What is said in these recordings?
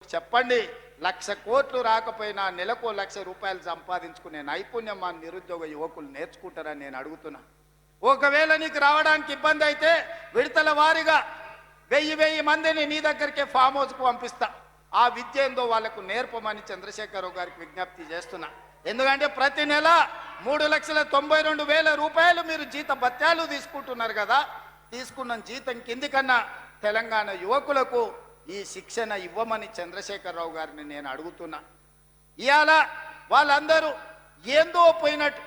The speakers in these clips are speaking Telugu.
చెప్పండి. 1,00,000 కోట్లు రాకపోయినా నెలకు 1,00,000 రూపాయలు సంపాదించుకునే నైపుణ్యం మా నిరుద్యోగ యువకులు నేర్చుకుంటారని నేను అడుగుతున్నా. ఒకవేళ నీకు రావడానికి ఇబ్బంది అయితే విడతల వారీగా 1000 మందిని నీ దగ్గరికే ఫామ్ హౌస్కు పంపిస్తా. ఆ విద్య ఏందో వాళ్ళకు నేర్పమని చంద్రశేఖరరావు గారికి విజ్ఞప్తి చేస్తున్నా. ఎందుకంటే ప్రతి నెల 3,92,000 రూపాయలు మీరు జీత భత్యాలు తీసుకుంటున్నారు కదా. తీసుకున్న జీతం కిందికన్నా తెలంగాణ యువకులకు ఈ శిక్షణ ఇవ్వమని చంద్రశేఖరరావు గారిని నేను అడుగుతున్నా. ఇవాళ వాళ్ళందరూ ఏందో పోయినట్టు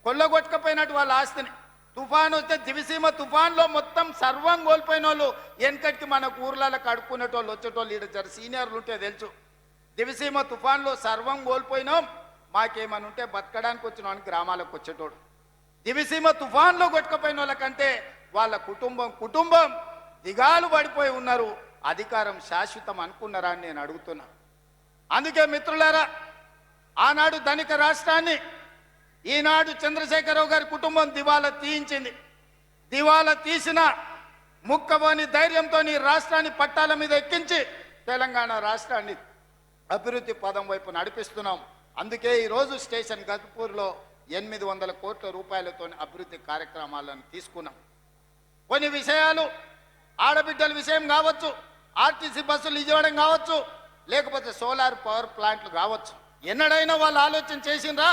కొల్లగొట్టకపోయినట్టు వాళ్ళ ఆస్తిని తుఫాను వస్తే దివిసీమ తుఫాన్లో మొత్తం సర్వం కోల్పోయిన వాళ్ళు వెనకటికి మనకు ఊర్లలో కడుక్కునేటోళ్ళు వచ్చేటోళ్ళు ఈడ జర సీనియర్లు ఉంటే తెలుసు. దివిసీమ తుఫాన్లో సర్వం కోల్పోయినాం, మాకేమని ఉంటే బతకడానికి వచ్చినామని గ్రామాలకు వచ్చేటోడు. దివిసీమ తుఫాన్లో కొట్టుకపోయిన వాళ్ళకంటే వాళ్ళ కుటుంబం దిగాలు పడిపోయి ఉన్నారు. అధికారం శాశ్వతం అనుకున్నారా అని నేను అడుగుతున్నా. అందుకే మిత్రులారా, ఆనాడు ధనిక రాష్ట్రాన్ని ఈనాడు చంద్రశేఖరరావు గారి కుటుంబం దివాలా తీయించింది. దివాలా తీసిన ముక్కబోని ధైర్యంతో ఈ రాష్ట్రాన్ని పట్టాల మీద ఎక్కించి తెలంగాణ రాష్ట్రాన్ని అభివృద్ధి పదం వైపు నడిపిస్తున్నాం. అందుకే ఈరోజు స్టేషన్ గజ్పూర్లో 800 కోట్ల రూపాయలతో అభివృద్ధి కార్యక్రమాలను తీసుకున్నాం. కొన్ని విషయాలు ఆడబిడ్డల విషయం కావచ్చు, ఆర్టీసీ బస్సులు ఇవ్వడం కావచ్చు, లేకపోతే సోలార్ పవర్ ప్లాంట్లు కావచ్చు, ఎన్నడైనా వాళ్ళు ఆలోచన చేసిండ్రా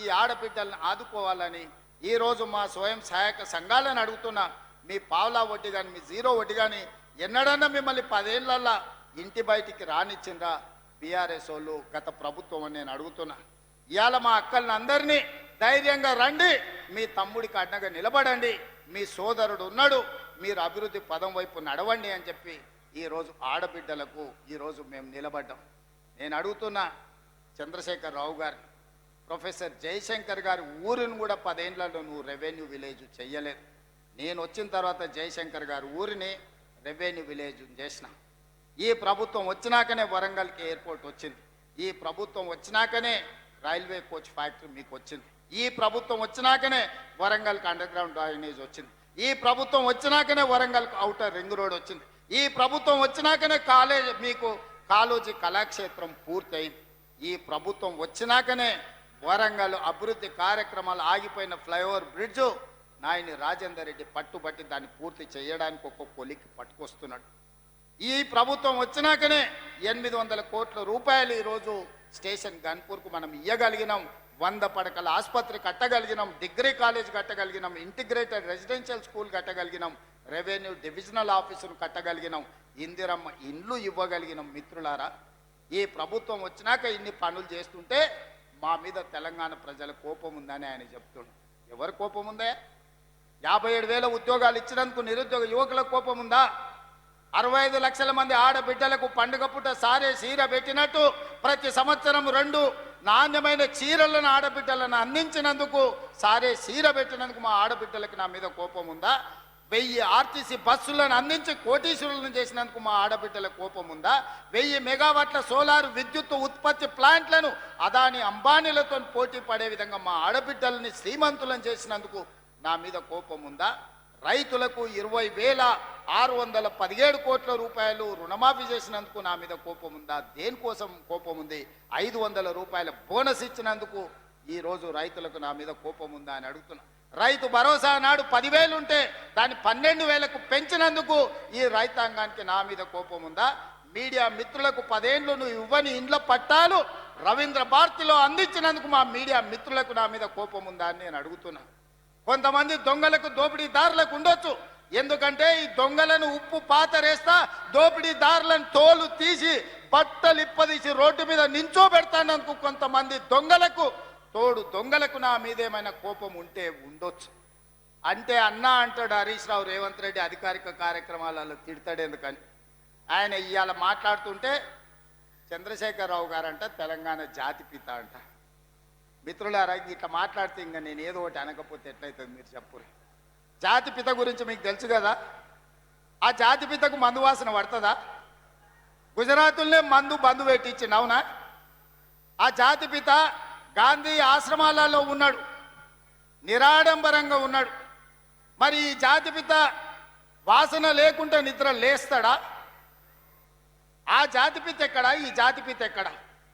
ఈ ఆడబిడ్డలను ఆదుకోవాలని? ఈరోజు మా స్వయం సహాయక సంఘాలను అడుగుతున్నా, మీ పావలా వడ్డీ కానీ మీ జీరో వడ్డీ కానీ ఎన్నడన్నా మిమ్మల్ని 10 ఏళ్లల్లా ఇంటి బయటికి రానిచ్చిండ్రా బీఆర్ఎస్ వాళ్ళు, గత ప్రభుత్వం అని నేను అడుగుతున్నా. ఇవాళ మా అక్కల్ని అందరినీ ధైర్యంగా రండి, మీ తమ్ముడికి అడ్డగా నిలబడండి, మీ సోదరుడు ఉన్నాడు, మీరు అభివృద్ధి పదం వైపు నడవండి అని చెప్పి ఈరోజు ఆడబిడ్డలకు ఈరోజు మేము నిలబడ్డాం. నేను అడుగుతున్నా చంద్రశేఖరరావు గారు, ప్రొఫెసర్ జయశంకర్ గారి ఊరిని కూడా 10 ఏళ్లలో నువ్వు రెవెన్యూ విలేజ్ చెయ్యలేదు. నేను వచ్చిన తర్వాత జయశంకర్ గారి ఊరిని రెవెన్యూ విలేజ్ చేసిన. ఈ ప్రభుత్వం వచ్చినాకనే వరంగల్కి ఎయిర్పోర్ట్ వచ్చింది. ఈ ప్రభుత్వం వచ్చినాకనే రైల్వే కోచ్ ఫ్యాక్టరీ మీకు వచ్చింది. ఈ ప్రభుత్వం వచ్చినాకనే వరంగల్కి అండర్ గ్రౌండ్ డ్రైనేజ్ వచ్చింది. ఈ ప్రభుత్వం వచ్చినాకనే వరంగల్కి ఔటర్ రింగ్ రోడ్ వచ్చింది. ఈ ప్రభుత్వం వచ్చినాకనే మీకు కాళోజీ కళాక్షేత్రం పూర్తయింది. ఈ ప్రభుత్వం వచ్చినాకనే వరంగల్ అభివృద్ధి కార్యక్రమాలు ఆగిపోయిన ఫ్లైఓవర్ బ్రిడ్జు నాయని రాజేందర్ రెడ్డి పట్టుబట్టి దాన్ని పూర్తి చేయడానికి ఒక కొలికి పట్టుకొస్తున్నాడు. ఈ ప్రభుత్వం వచ్చినాకనే 800 కోట్ల రూపాయలు ఈరోజు స్టేషన్ గన్పూర్కు మనం ఇయ్యగలిగినాం. 100 పడకల ఆసుపత్రి కట్టగలిగినాం, డిగ్రీ కాలేజ్ కట్టగలిగినాం, ఇంటిగ్రేటెడ్ రెసిడెన్షియల్ స్కూల్ కట్టగలిగినాం, రెవెన్యూ డివిజనల్ ఆఫీసును కట్టగలిగినాం, ఇందిరమ్మ ఇండ్లు ఇవ్వగలిగినాం. మిత్రులారా, ఈ ప్రభుత్వం వచ్చినాక ఇన్ని పనులు చేస్తుంటే మా మీద తెలంగాణ ప్రజల కోపం ఉందని ఆయన చెప్తున్నాడు. ఎవరు కోపం ఉందే? 57,000 ఉద్యోగాలు ఇచ్చినందుకు నిరుద్యోగ యువకులకు కోపం ఉందా? 65 లక్షల మంది ఆడబిడ్డలకు పండుగ పుట్ట సారే చీర పెట్టినట్టు ప్రతి సంవత్సరం 2 నాణ్యమైన చీరలను ఆడబిడ్డలను అందించినందుకు, సారే చీర పెట్టినందుకు మా ఆడబిడ్డలకు నా మీద కోపం ఉందా? 1000 ఆర్టీసీ బస్సులను అందించి కోటీశ్వరులను చేసినందుకు మా ఆడబిడ్డల కోపం ఉందా? 1000 మెగావాట్ల సోలార్ విద్యుత్ ఉత్పత్తి ప్లాంట్లను అదాని అంబానీలతో పోటీ పడే విధంగా మా ఆడబిడ్డలని శ్రీమంతులను చేసినందుకు నా మీద కోపం ఉందా? రైతులకు 20,617 కోట్ల రూపాయలు రుణమాఫీ చేసినందుకు నా మీద కోపం ఉందా? దేనికోసం కోపం ఉంది? 500 రూపాయల బోనస్ ఇచ్చినందుకు ఈరోజు రైతులకు నా మీద కోపం ఉందా అని అడుగుతున్నా. రైతు భరోసా నాడు 10,000 ఉంటే దాన్ని 12,000కు పెంచినందుకు ఈ రైతాంగానికి నా మీద కోపం ఉందా? మీడియా మిత్రులకు 10 ఏళ్ళు నువ్వు ఇవ్వని ఇండ్ల పట్టాలు రవీంద్ర భారతిలో అందించినందుకు మా మీడియా మిత్రులకు నా మీద కోపం ఉందా అని నేను అడుగుతున్నా. కొంతమంది దొంగలకు దోపిడీదారులకు ఉండొచ్చు, ఎందుకంటే ఈ దొంగలను ఉప్పు పాతరేస్తా దోపిడీదారులను తోలు తీసి బట్టలు ఇప్పదీసి రోడ్డు మీద నించోబెడతానందుకు కొంతమంది దొంగలకు నా మీద ఏమైనా కోపం ఉంటే ఉండొచ్చు. అంటే అన్నా అంటాడు హరీష్ రావు రేవంత్ రెడ్డి అధికారిక కార్యక్రమాలలో తిడతాడు ఎందుకని. ఆయన ఇవాళ మాట్లాడుతుంటే చంద్రశేఖరరావు గారంట తెలంగాణ జాతిపిత అంట. మిత్రులారా, ఇట్లా మాట్లాడితే ఇంకా నేను ఏదో ఒకటి అనకపోతే ఎట్లయితుంది మీరు చెప్పురు. జాతిపిత గురించి మీకు తెలుసు కదా. ఆ జాతిపితకు మందు వాసన పడుతుందా? గుజరాతుల్నే బంధు పెట్టించింది, అవునా? ఆ జాతిపిత గాంధీ ఆశ్రమాలలో ఉన్నాడు, నిరాడంబరంగా ఉన్నాడు. మరి ఈ జాతిపిత వాసన లేకుంటే నిద్ర లేస్తాడా? ఆ జాతిపిత ఎక్కడ, ఈ జాతిపిత ఎక్కడ?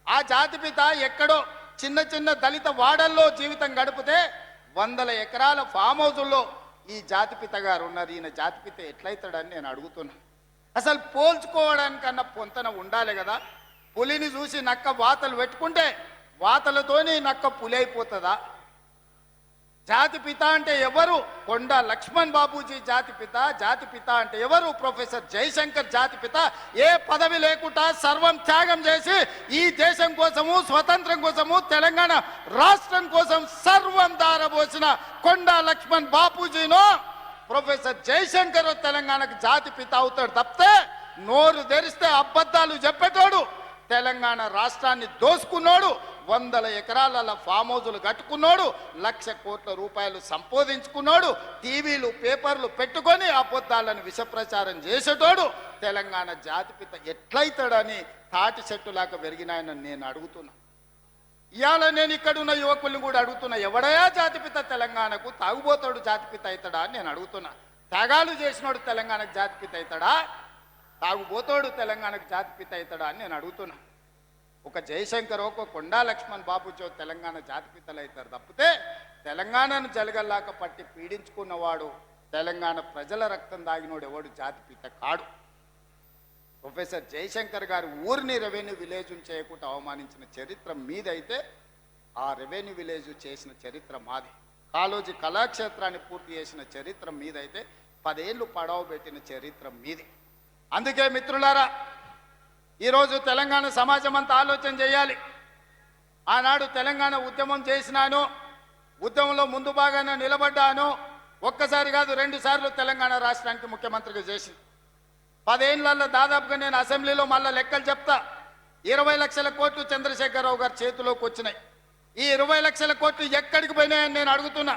ఆ జాతిపిత ఎక్కడో చిన్న చిన్న దళిత వాడల్లో జీవితం గడిపితే 100 ఎకరాల ఫామ్ హౌజుల్లో ఈ జాతిపిత గారు ఉన్నారు. ఈయన జాతిపిత ఎట్లయితాడని నేను అడుగుతున్నా. అసలు పోల్చుకోవడానికన్నా పొంతన ఉండాలి కదా. పులిని చూసి నక్క వాతలు పెట్టుకుంటే వాతలతోని నక్క పులి అయిపోతుందా? జాతిపిత అంటే ఎవరు? కొండా లక్ష్మణ్ బాబూజీ జాతిపిత. జాతిపిత అంటే ఎవరు? ప్రొఫెసర్ జయశంకర్ జాతిపిత. ఏ పదవి లేకుండా సర్వం త్యాగం చేసి ఈ దేశం కోసము, స్వతంత్రం కోసము, తెలంగాణ రాష్ట్రం కోసం సర్వం దారబోసిన కొండా లక్ష్మణ్ బాపూజీనో ప్రొఫెసర్ జయశంకర్ తెలంగాణకు జాతిపిత అవుతాడు తప్పితే నోరు తెరిస్తే అబద్ధాలు చెప్పేటోడు, తెలంగాణ రాష్ట్రాన్ని దోసుకున్నాడు, 100 ఎకరాల ఫామ్ హౌజులు కట్టుకున్నాడు, 1,00,000 కోట్ల రూపాయలు సంపాదించుకున్నాడు, టీవీలు పేపర్లు పెట్టుకొని అబద్ధాలను విషప్రచారం చేసేటోడు తెలంగాణ జాతిపిత ఎట్లయితాడని తాటి చెట్టులాగా పెరిగినాయని నేను అడుగుతున్నా. ఇవాళ నేను ఇక్కడున్న యువకుల్ని కూడా అడుగుతున్నా, ఎవడయా జాతిపిత తెలంగాణకు? తాగుబోతాడు జాతిపిత అవుతాడా అని నేను అడుగుతున్నా. త్యాగాలు చేసినోడు తెలంగాణకు జాతిపిత అవుతాడా? తాగుబోతాడు తెలంగాణకు జాతిపిత అవుతాడా అని నేను అడుగుతున్నా. ఒక జయశంకర్, ఒక కొండా లక్ష్మణ్ బాబుజీ తెలంగాణ జాతిపితలు అవుతారు తప్పితే తెలంగాణను జలగల్లాక పట్టి పీడించుకున్నవాడు, తెలంగాణ ప్రజల రక్తం దాగినోడు ఎవడు జాతిపిత కాడు. ప్రొఫెసర్ జయశంకర్ గారు ఊరిని రెవెన్యూ విలేజ్ చేయకుండా అవమానించిన చరిత్ర మీదైతే ఆ రెవెన్యూ విలేజ్ చేసిన చరిత్ర మాది. కాళోజీ కళాక్షేత్రాన్ని పూర్తి చేసిన చరిత్ర మీదైతే 10 ఏళ్ళు పడవ పెట్టిన చరిత్ర మీది. అందుకే మిత్రులారా, ఈరోజు తెలంగాణ సమాజం అంతా ఆలోచన చేయాలి. ఆనాడు తెలంగాణ ఉద్యమం చేసినాను, ఉద్యమంలో ముందు భాగాన నిలబడ్డాను. ఒక్కసారి కాదు 2 సార్లు తెలంగాణ రాష్ట్రానికి ముఖ్యమంత్రిగా చేసి 10 ఏళ్లలో దాదాపుగా నేను అసెంబ్లీలో మళ్ళా లెక్కలు చెప్తా. 20 లక్షల కోట్లు చంద్రశేఖరరావు గారి చేతిలోకి వచ్చినాయి. ఈ 20 లక్షల కోట్లు ఎక్కడికి పోయినాయని నేను అడుగుతున్నా.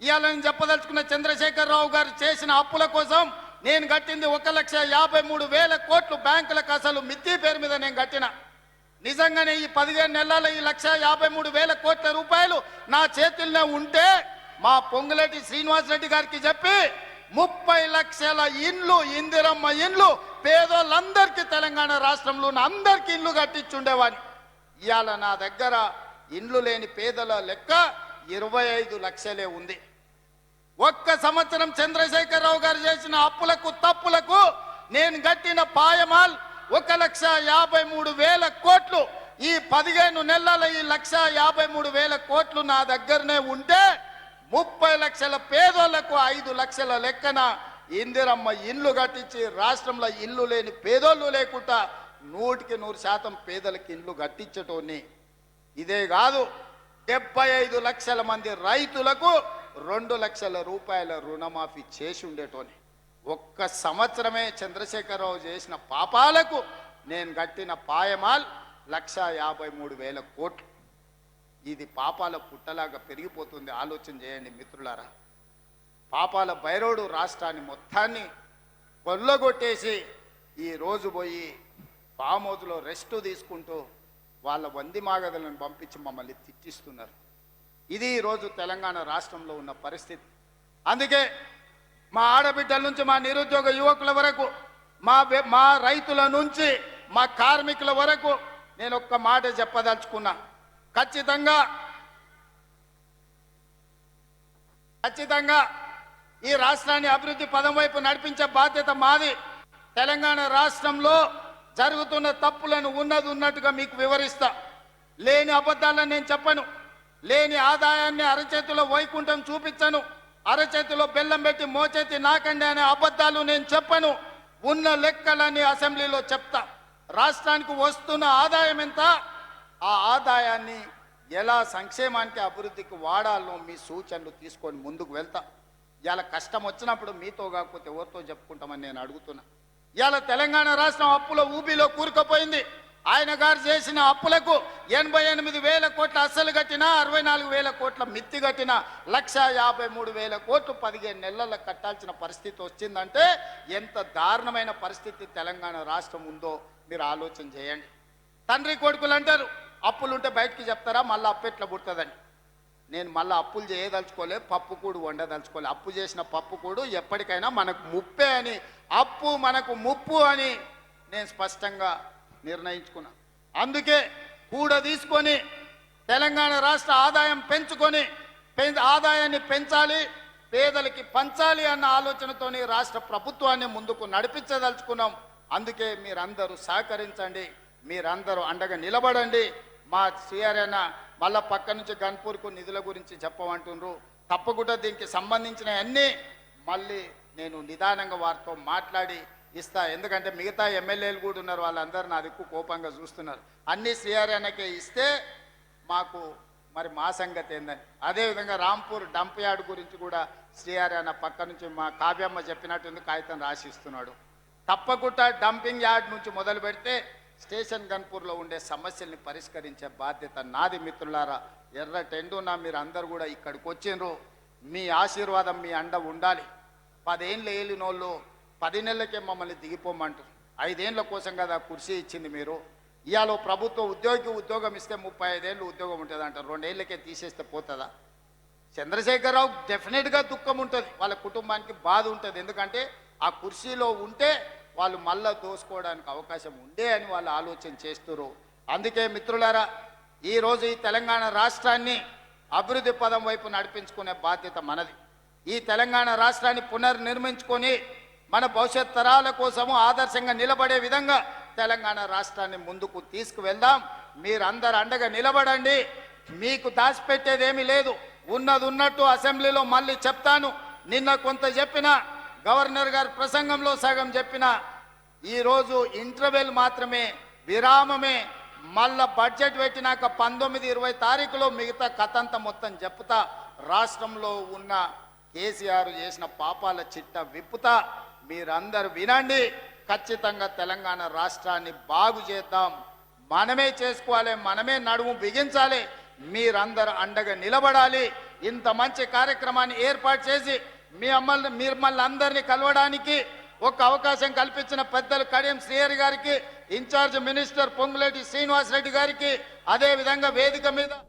ఇవాళ నేను చెప్పదలుచుకున్న, చంద్రశేఖరరావు గారు చేసిన అప్పుల కోసం నేను కట్టింది 1,53,000 కోట్లు బ్యాంకులకు అసలు మిత్తి పేరు మీద నేను కట్టిన. నిజంగానే ఈ 15 నెలల ఈ 1,53,000 కోట్ల రూపాయలు నా చేతుల్లో ఉంటే మా పొంగులేటి శ్రీనివాసరెడ్డి గారికి చెప్పి 30 లక్షల ఇండ్లు, ఇందిరమ్మ ఇండ్లు పేదోళ్ళందరికీ తెలంగాణ రాష్ట్రంలో అందరికీ ఇండ్లు కట్టించుండేవాడిని. ఇవాళ నా దగ్గర ఇండ్లు లేని పేదల లెక్క 25 లక్షలే ఉంది. ఒక్క సంవత్సరం చంద్రశేఖరరావు గారు చేసిన అప్పులకు తప్పులకు నేను కట్టిన పాయమాల్ 1,53,000 కోట్లు. ఈ 15 నెలల ఈ 1,53,000 కోట్లు నా దగ్గరనే ఉంటే 30 లక్షల పేదోళ్లకు 5 లక్షల లెక్కన ఇందిరమ్మ ఇండ్లు కట్టించి రాష్ట్రంలో ఇల్లు లేని పేదోళ్ళు లేకుండా 100% పేదలకు ఇండ్లు కట్టించటోని. ఇదే కాదు, 75 లక్షల మంది రైతులకు 2 లక్షల రూపాయల రుణమాఫీ చేసి ఉండేటోని. ఒక్క సంవత్సరమే చంద్రశేఖరరావు చేసిన పాపాలకు నేను కట్టిన పాయమాల్ 1,53,000 కోట్లు. ఇది పాపాల పుట్టలాగా పెరిగిపోతుంది. ఆలోచన చేయండి మిత్రులారా. పాపాల బైరోడు రాష్ట్రాన్ని మొత్తాన్ని కొల్లగొట్టేసి ఈ రోజు పోయి ఫామ్ హౌస్లో రెస్ట్ తీసుకుంటూ వాళ్ళ వంది మాగదలను పంపించి మమ్మల్ని తిట్టిస్తున్నారు. ఇది ఈరోజు తెలంగాణ రాష్ట్రంలో ఉన్న పరిస్థితి. అందుకే మా ఆడబిడ్డల నుంచి మా నిరుద్యోగ యువకుల వరకు, మా రైతుల నుంచి మా కార్మికుల వరకు నేను ఒక్క మాట చెప్పదలుచుకున్నా. ఖచ్చితంగా ఈ రాష్ట్రాన్ని అభివృద్ధి పదం వైపు నడిపించే బాధ్యత మాది. తెలంగాణ రాష్ట్రంలో జరుగుతున్న తప్పులను ఉన్నట్టుగా మీకు వివరిస్తా. లేని అబద్ధాలను నేను చెప్పను. లేని ఆదాయాన్ని అరచేతిలో వైకుంఠం చూపించను. అరచేతిలో బెల్లం పెట్టి మోచేతి నాకండి అనే అబద్ధాలు నేను చెప్పను. ఉన్న లెక్కలని అసెంబ్లీలో చెప్తా. రాష్ట్రానికి వస్తున్న ఆదాయం ఎంత, ఆ ఆదాయాన్ని ఎలా సంక్షేమానికి అభివృద్ధికి వాడాలో మీ సూచనలు తీసుకొని ముందుకు వెళ్తా. ఇవాళ కష్టం వచ్చినప్పుడు మీతో కాకపోతే ఎవరితో చెప్పుకుంటామని నేను అడుగుతున్నా. ఇవాళ తెలంగాణ రాష్ట్రం అప్పుల ఊబిలో కూరుకుపోయింది. ఆయన గారు చేసిన అప్పులకు 88,000 కోట్ల అస్సలు కట్టినా, 64,000 కోట్ల మిత్తి కట్టినా 1,53,000 కోట్లు 15 నెలల్లో కట్టాల్సిన పరిస్థితి వచ్చిందంటే ఎంత దారుణమైన పరిస్థితి తెలంగాణ రాష్ట్రం ఉందో మీరు ఆలోచన చేయండి. తండ్రి కొడుకులు అంటారు, అప్పులుంటే బయటికి చెప్తారా, మళ్ళీ అప్పు ఎట్లా పుడుతుందని. నేను మళ్ళీ అప్పులు చేయదలుచుకోలే, పప్పు కూడు వండదలుచుకోలే. అప్పు చేసిన పప్పు కూడు ఎప్పటికైనా మనకు ముప్పే అని, అప్పు మనకు ముప్పు అని నేను స్పష్టంగా నిర్ణయించుకున్నా. అందుకే కూడా తీసుకొని తెలంగాణ రాష్ట్ర ఆదాయం పెంచుకొని ఆదాయాన్ని పెంచాలి, పేదలకి పంచాలి అన్న ఆలోచనతోని రాష్ట్ర ప్రభుత్వాన్ని ముందుకు నడిపించదలుచుకున్నాం. అందుకే మీరందరూ సహకరించండి, మీరందరూ అండగా నిలబడండి. మా శ్రీహరణ మళ్ళా పక్క నుంచి గన్పూర్కు నిధుల గురించి చెప్పమంటుండ్రు. తప్పకుండా దీనికి సంబంధించిన అన్నీ మళ్ళీ నేను నిదానంగా వారితో మాట్లాడి ఇస్తా. ఎందుకంటే మిగతా ఎమ్మెల్యేలు కూడా ఉన్నారు, వాళ్ళందరూ నా దిక్కు కోపంగా చూస్తున్నారు. అన్నీ శ్రీహరణకే ఇస్తే మాకు మరి మా సంగతి ఏందని. అదేవిధంగా రాంపూర్ డంప్ యార్డ్ గురించి కూడా శ్రీహరణ పక్క నుంచి మా కావ్యమ్మ చెప్పినట్టుంది, కాగితం రాసిస్తున్నాడు. తప్పకుండా డంపింగ్ యార్డ్ నుంచి మొదలు పెడితే స్టేషన్ గన్పూర్లో ఉండే సమస్యల్ని పరిష్కరించే బాధ్యత నాది. మిత్రులారా, ఎర్ర టెండున మీరు అందరు కూడా ఇక్కడికి వచ్చిండ్రు. మీ ఆశీర్వాదం, మీ అండ ఉండాలి. 10 ఏళ్ళు ఏలినోళ్ళు 10 నెలలకే మమ్మల్ని దిగిపోమంటారు. 5 ఏళ్ళ కోసం కదా కుర్చీ ఇచ్చింది మీరు. ఇవాళ ప్రభుత్వ ఉద్యోగం ఇస్తే 35 ఏళ్ళు ఉద్యోగం ఉంటుంది అంటారు, 2 ఏళ్ళకే తీసేస్తే పోతుందా? చంద్రశేఖరరావు డెఫినెట్గా దుఃఖం ఉంటుంది, వాళ్ళ కుటుంబానికి బాధ ఉంటుంది. ఎందుకంటే ఆ కుర్చీలో ఉంటే వాళ్ళు మళ్ళా దోసుకోవడానికి అవకాశం ఉండే అని వాళ్ళు ఆలోచన చేస్తున్నారు. అందుకే మిత్రులారా, ఈరోజు ఈ తెలంగాణ రాష్ట్రాన్ని అభివృద్ధి పదం వైపు నడిపించుకునే బాధ్యత మనది. ఈ తెలంగాణ రాష్ట్రాన్ని పునర్నిర్మించుకొని మన భవిష్యత్ తరాల కోసము ఆదర్శంగా నిలబడే విధంగా తెలంగాణ రాష్ట్రాన్ని ముందుకు తీసుకువెళ్దాం. మీరందరూ అండగా నిలబడండి. మీకు దాచిపెట్టేదేమీ లేదు, ఉన్నది ఉన్నట్టు అసెంబ్లీలో మళ్ళీ చెప్తాను. నిన్న కొంత చెప్పిన, గవర్నర్ గారి ప్రసంగంలో సగం చెప్పిన, ఈరోజు ఇంటర్వెల్ మాత్రమే, విరామమే. మళ్ళా బడ్జెట్ పెట్టినాక 19-20 తారీఖులో మిగతా కథంతా మొత్తం చెప్తా. రాష్ట్రంలో ఉన్న కేసీఆర్ చేసిన పాపాల చిట్ట విప్పుతా. మీరందరూ వినండి. ఖచ్చితంగా తెలంగాణ రాష్ట్రాన్ని బాగు చేద్దాం. మనమే చేసుకోవాలి, మనమే నడుము బిగించాలి. మీరందరూ అండగా నిలబడాలి. ఇంత మంచి కార్యక్రమాన్ని ఏర్పాటు చేసి మిమ్మల్ని అందరినీ కలవడానికి ఒక అవకాశం కల్పించిన పెద్దలు కడియం శ్రీహరి గారికి, ఇన్ఛార్జ్ మినిస్టర్ పొంగులేటి శ్రీనివాసరెడ్డి గారికి, అదేవిధంగా వేదిక మీద